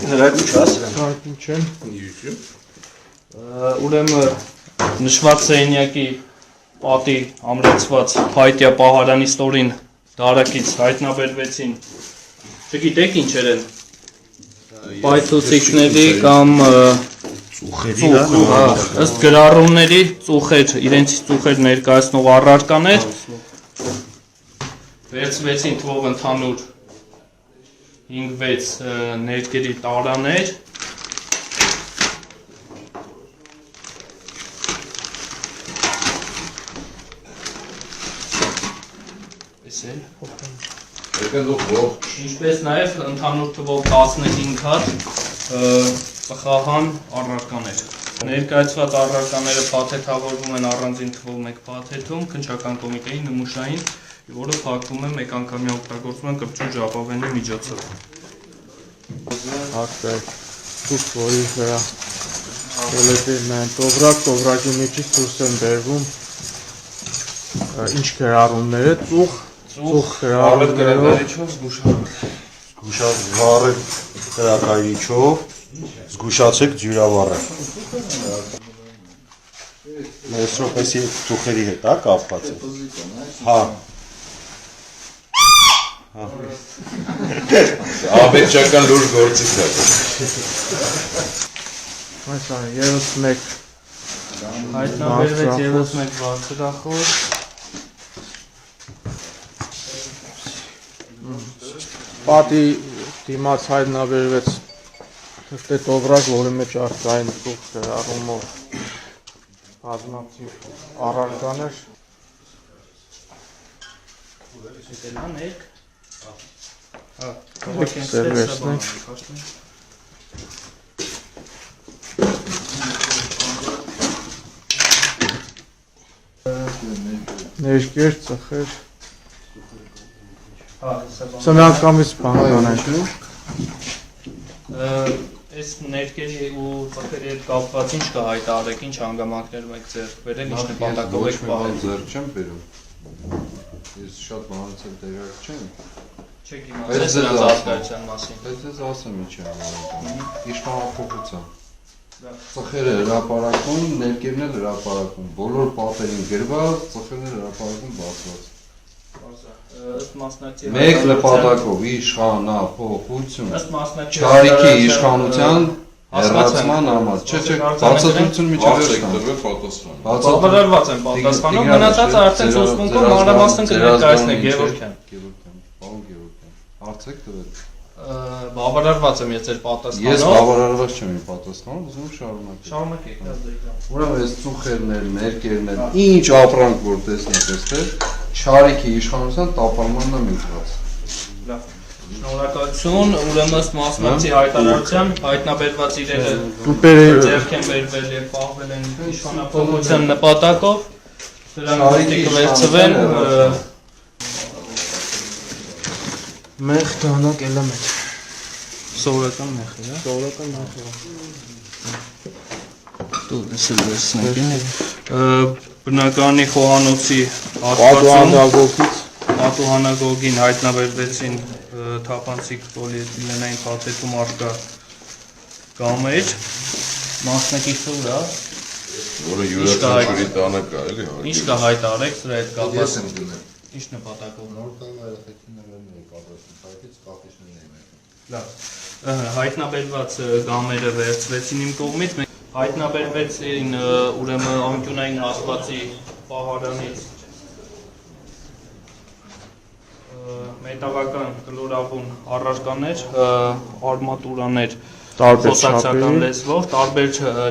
Հրայրում չա սրան։ Հրայրում չեն։ Ուրեմն նշված սենյակի պատի ամրացված փայտյա պահարանի ստորին դարակից հայտնաբերվեցին, չգիտեք ինչեր են, պայթուցիկների կամ ըստ գրառումների ծուխեր, իրենցից ծուխեր ներկայացնող առարկաներ, վերցվեցին թվով ընդհանուր 5-6 ներկերի տարաներ, ինչպես նաև ընդհանուր թվով 15 հատ ծխահան առարկաներ։ Ներկայացված առարկաները փաթեթավորվում են առանձին թվով մեկ փաթեթում, քննչական կոմիտեի նմուշային, որը փակվում է մեկանգամյա օգտագործման կպչուն ժապավենի միջոցով։ Հատկայ դուք որի վրա կոլետերն են տովրակի միջից դուրս են բերվում ինչ գրառումներ է, ծուխ գրառումներով, զգուշավառեք կրակայիչով, զգուշացեք ջուրավառը։ Մեծ րոպեսի ծուխերի հետ է կապված է։ Հա։ Աբեջական լուրջ գործից է։ այս է ևս մեկ Հայտնաբերվեց ևս մեկ բարձրախոս։ Պատի դիմաց հայտնաբերվեց թղթե տովրակ, որի մեջ առկային ծուխ գրառումով բազմաթիվ առարկաներ։ Սերվերսնենք։ Ներկեր, ծխեր։ Սմյանքամից բանական ենք։ Այս ներկերի ու ծխերի հետ կապված ինչ կհայտարարեք, ինչ հանգամանքներում եք ձեռք բերել, ինչ նպատակով եք պահել։ Ձեռք չեմ բերում։ Ես շատ բանից էլ տեղյակ չեմ։ Չեք իմացել նրանց արտադրության մասին։ Բայց ես ասեմ ինչ է համարում։ Իշխանափոխության։ Ծխերը հրապարակում, ներկերն էլ հրապարակում, բոլոր պատերին գրված, ծխերն էլ հրապարակում բացված։ Մեկ նպատակով իշխանափոխություն։ Չարիքի իշխանության հեռացման համար։ Չէ, բացատրություն միջավայր ստան։ Բավարարված են պատասխանում, մնացածը արդեն զուսպունքով մանրամասն կներկայացնեք, Գևորգյան։ Պարոն Գևորգյան, հարցեք տվեք։ Բավարարված եմ ես ձեր պատասխանով։ Ես բավարարված չեմ իմ պատասխանով, ուզում եմ շարունակել։ Շարունակեք, Ուրեմն այս ծուխերն էլ, ներկերն էլ, ինչ ապրանք որ տեսնեք այստեղ, Չարիքի իշխանության տապալմանն է միտված։ Լավ։ Շնորհակալություն, ուրեմն ըստ մասնակցի հայտարարության հայտնաբերված իրերը ձեռք են բերվել եւ պահվել են իշխանափոխության նպատակով։ Դրանք կվերցվեն Մեղ դանակ էլեմենտ։ սովորական մեղ է, հա։ Սովորական մեղ է։ Դու դեսել վերցնեք։ Բնականի խոհանոցի հատվածում պատուհանագոգին հայտնաբերվեցին թափանցիկ պոլիէթիլենային փաթեթում առկա կամեր, մասնակիցը ուրա, որը յուրաքանչյուրի տանը կա, էլի։ ինչ կա հայտարարեք սրա հետ կապված։ Ինչ նպատակով։ Լավ։ Հայտնաբերված գամերը վերցվեցին իմ կողմից, հայտնաբերվեցին ուրեմն անկյունային հատվածի պահարանից մետաղական կլորավուն առարկաներ, արմատուրաներ խոսակցական լեզվով, տարբեր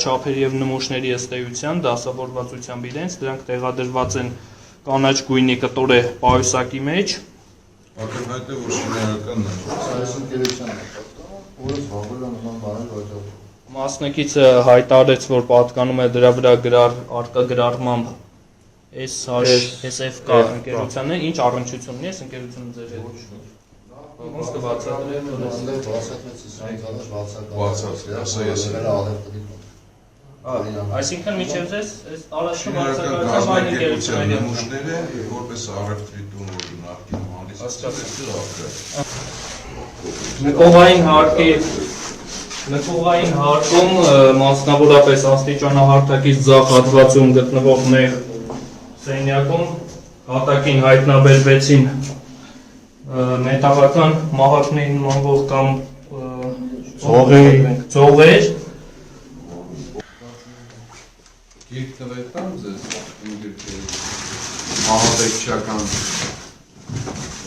չափերի եւ նմուշների ըստ էության, դասավորվածությամբ իրենց, դրանք տեղադրված են կանաչ գույնի կտորե պայուսակի մեջ։ Ակնհայտ է, որ շինարարականն է։ Մասնակիցը հայտարարեց, որ պատկանում է դրա վրա արկա գրառմամբ SFK ընկերությանը, ինչ առնչություն ունի այս ընկերությունը ձեր հետ։ Ոնց կբացատրեք։ Այսինքն միջև ձեզ այս տարածքը բացակայության այն ընկերությունների նմուշները որպես առևտրի տուն, որ նախկինում հանդես Նկողային հարկում մասնավորապես աստիճանահարթակից ձախ հատվածում գտնվող նեղ սենյակում հատակին հայտնաբերվեցին մետաղական մահակների նմանվող կամ ծողեր Գիրք տվեք տամ ձեզ իմ գրքերի մահաբեկչական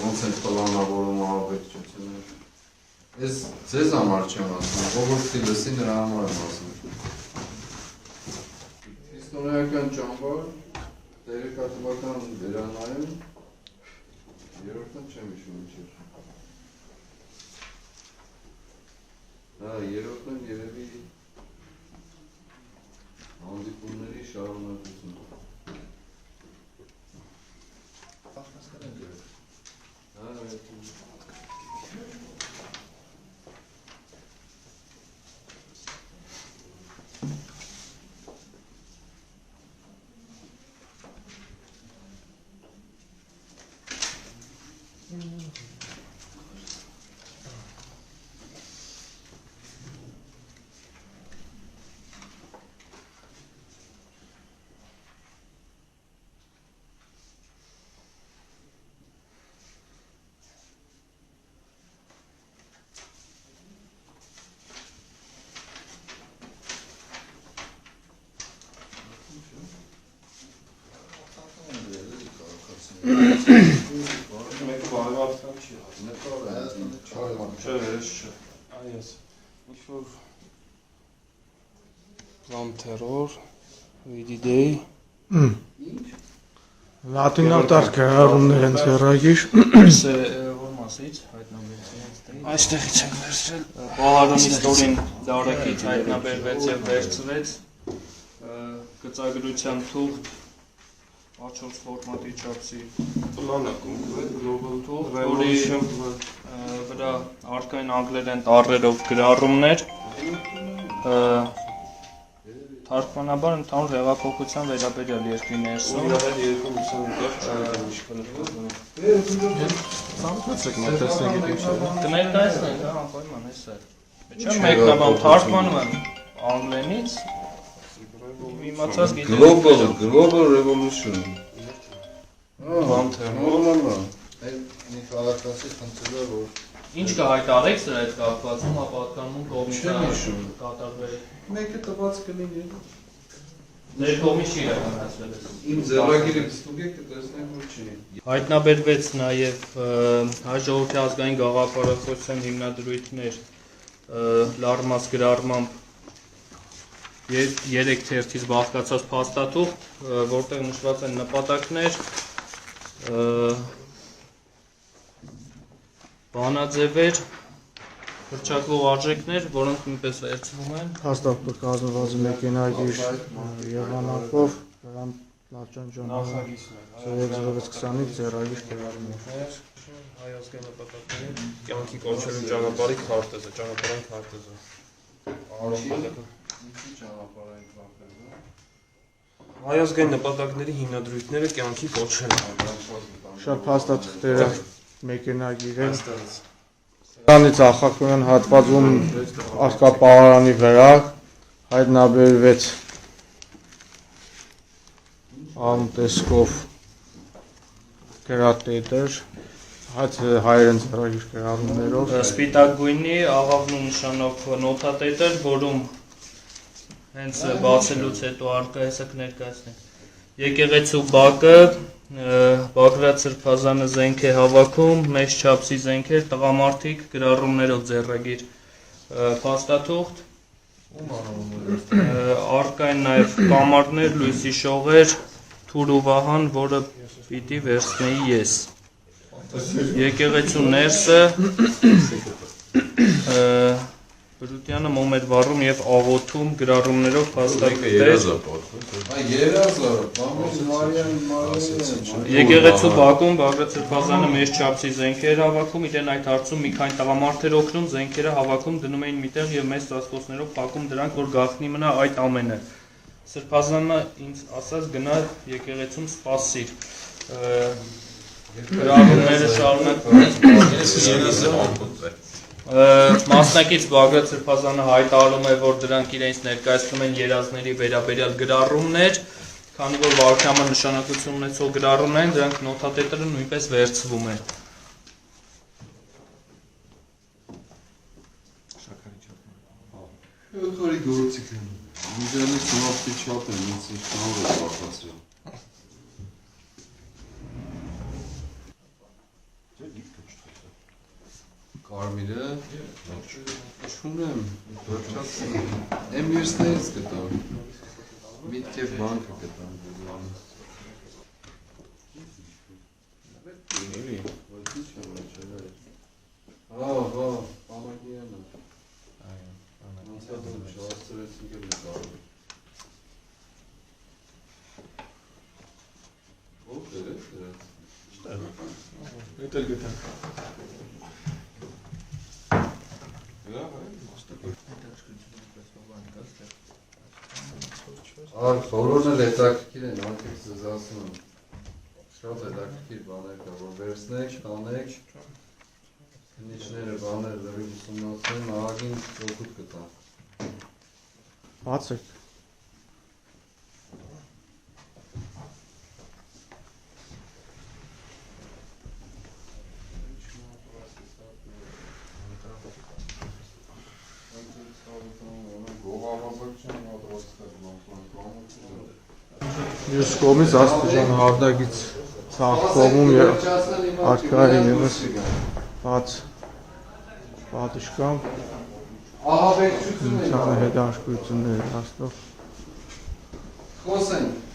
ոնց են պլանավորում մահաբեկչությունները Ես ձեզ համար չեմ ասում, ողորտի լսի նրա համար եմ ասում Իսტორիական ճամբար, տեղեկատվական վերանայում Երորդն չեմ իշում ինչեր Երորդն երևի հանդիպումների շարունակություն Plan terror, VDD Լատինատար գրառումներ են ձեռագիր Որ մասից հայտնաբերվեցին Այստեղից ենք վերցրել Պահարան իստորին դարակից հայտնաբերվեց և վերցվեց Գծագրության թուղթ A4 ֆորմատի չափսի պլանակում Global թուղթ, որի վրա արկային անգլերեն տառերով գրառումներ Թարգմանաբար ընդհանուր հեղափոխության վերաբերյալ երկրի ներսում Կներկայացնենք, անպայման էս է Չեմ մեկնաբան թարգմանում եմ անգլենից Global Revolution Ինչ կհայտարեք սրա հետ կապվածում, ապատկանում կողմիկա կատարվել Մեկը տված կլինի Ձեր կողմի չի իրականացվել ես Իմ ձեռագիրը ստուգեք կտեսնեք որ չի Հայտնաբերվեց նաև հայ ժողովրդի ազգային գաղափարախոսության հիմնադրույթներ լարմած գրառմամբ 3 թերթից բաղկացած փաստաթուղթ, որտեղ նշված են նպատակներ, բանաձևեր, հռչակվող արժեքներ, որոնք նույնպես վերցվում են։ Հաստատը կազմված մեքենագիր եղանակով, նրան լարջանջանով 2020-ից ձեռագիր գրառումներ։ Հայ ազգային նպատակների կյանքի կոչելու ճանապարհի քարտեզը, ճանապարհային քարտեզը։ Հայ ազգային նպատակների հիմնադրույթները կյանքի կոչել։ Շատ փաստաթղթերը մեքենագիր են։ Դրանից ախակորեն հատվածում արկապահարանի վրա հայտնաբերվեց անտեսկով գրատետր հայերեն ձեռագիր գրառումներով Սպիտակ գույնի աղավնու նշանով նոթատետր, որում հենց բացելուց հետո արկա հեսակ ներկայացնենք։ Եկեղեցու բակը, Բագրատ Սրբազանը զենք է հավաքում, մեծ չափսի զենքեր, տղամարդիկ գրառումներով ձեռագիր փաստաթուղթ, արկային նաև կամարներ, լույսի շողեր, Թուր ու Վահան, որը պիտի վերցնեի ես։ Եկեղեցու ներսը Բրուտյանը մոմ էր վառում և աղոթում գրառումներով փաստաթղթեր։ Եկեղեցու բակում Բագրատ Սրբազանը մեծ չափսի զենքեր հավաքում, իրեն այդ հարցում մի քանի տղամարդեր օգնում, զենքերը հավաքում, դնում էին միտեղ և մեծ ծածկոցներով փակում դրանք, որ գաղտնի մնա այդ ամենը։ Սրբազանը ինձ ասաց գնա եկեղեցում սպասիր։ Գրառումները շարունակվեն։ Մասնակից Բագրատ Սրբազանը հայտարարում է, որ դրանք իրենց ներկայացնում են երազների վերաբերյալ գրառումներ, քանի որ վարքյամը նշանակություն ունեցող գրառումներ են, դրանք նոթատետրը նույնպես վերցվում են։ Խորի գործիք են։ Միջանի ծնողի չափ են, ինձ նոր է պատասխան։ Կարմիրը չունեմ, վերջացին։ Եմ մյուսներից գտամ։ Միտքև բանկը գտամ։ Հա, պամակիանը։ Անցյալ շարցրեցին գել կարմիր։ Ո՞վ դրեց դրեց։ Էդ էլ գտանք։ Բոլորն էլ հետաքրքիր են, անկեք ձեզ ասում եմ, շատ հետաքրքիր բաներ կա, որ վերցնեք, տանեք, քնիչները, բաներ, լրիվ ուսումնասիրեն, ահագին օգուտ կտա։ Բացեք։ Մյուս կողմից աստիճան հարդագից ցախ կողմում արկա է ևս բաց պատշգամբ Ահաբեկչություն են հետաքրքրություններ հաստով խոսենք